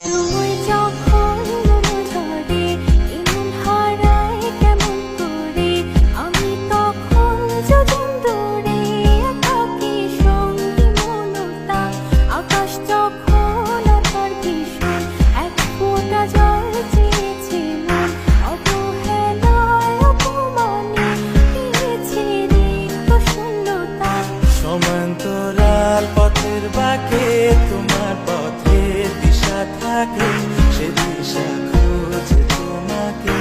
তুই যখন ঝরে এমন হারাই কেমন করে, আমি তখন যোজন দূরে থাকি সঙ্গী মনতা। আকাশ যখন আধার ভীষণ এক ফোঁটা জল চেয়েছে মন, অবহেলায় অপমানে দিয়েছে রিক্ত শূন্যতা। সমান্তরাল পথের বাঁকে তোমার পথের দিশা থাকে, সে দিশা খোঁজে তোমাকে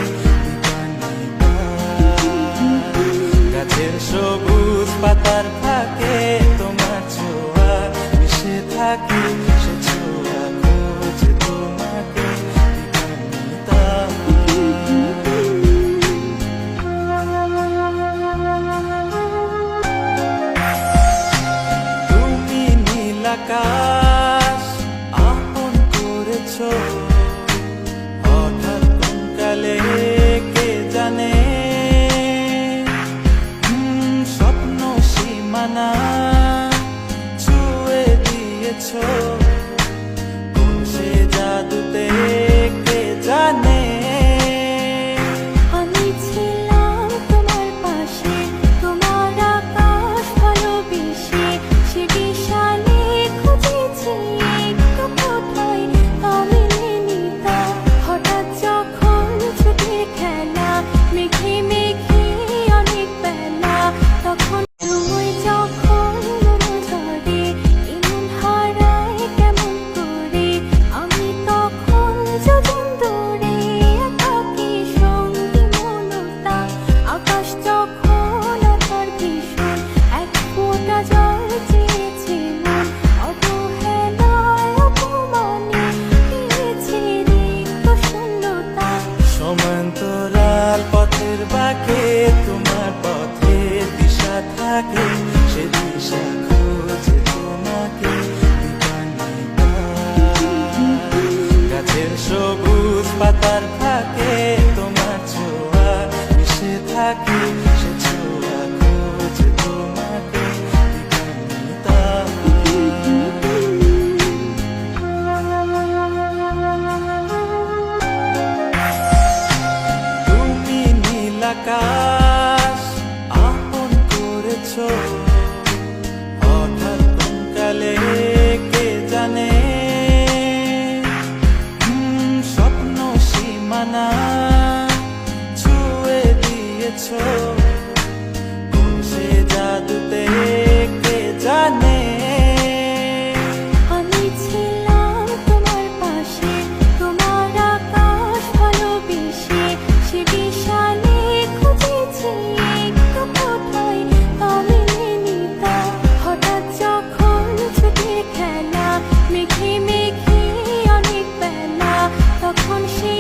গাছের সবুজ পাতার ফাঁকে তোমার ছোঁয়া মিশে থাকে, সে ছোঁয়া খোঁজে তোমাকে তুমি নীল আকাশ আপন করেছো, হঠাৎ কোন কালে কে জানে স্বপ্ন সীমানা ছুঁয়ে দিয়েছো, কোন সে জাদুতে কে জানে। আমি ছিলাম তোমার পাশে, তোমার আকাশ ভালোবেসে, সে বিশালে খুঁজেছি একটু কোথায় আমি নিতা। হঠাৎ যখন ছুটির খেলা মেঘে মেঘে অনেক বেলা, তখন তুই যখন ঝরে এমন হারাই কেমন করে, আমি তখন যোজন দূরে থাকি সঙ্গী মনতা। আকাশ যখন আধার ভীষণ এক ফোঁটা জল চেয়েছে মন, অবহেলায় অপমানে দিয়েছে রিক্ত শূন্যতা। সমান্তরাল পথের বাঁকে তোমার পথের দিশা থাকে, সে দিশা খোঁজে তোমাকে গাছের সবুজ পাতার ফাঁকে তোমার ছোঁয়া মিশে থাকে, সে ছোঁয়া খোঁজে তোমাকে তুমি নীল আকাশ আপন করেছো, হঠাৎ কোন কালে কে জানে স্বপ্ন সীমানা ছুঁয়ে দিয়েছো, কোন সে জাদুতে কে জানে। আমি ছিলাম তোমার পাশে, তোমার আকাশ ভালোবেসে, সে বিশালে খুঁজেছি একটু কোথায় আমি নিতা। হঠাৎ যখন ছুটির খেলা মেঘে মেঘে অনেক বেলা, তখন সে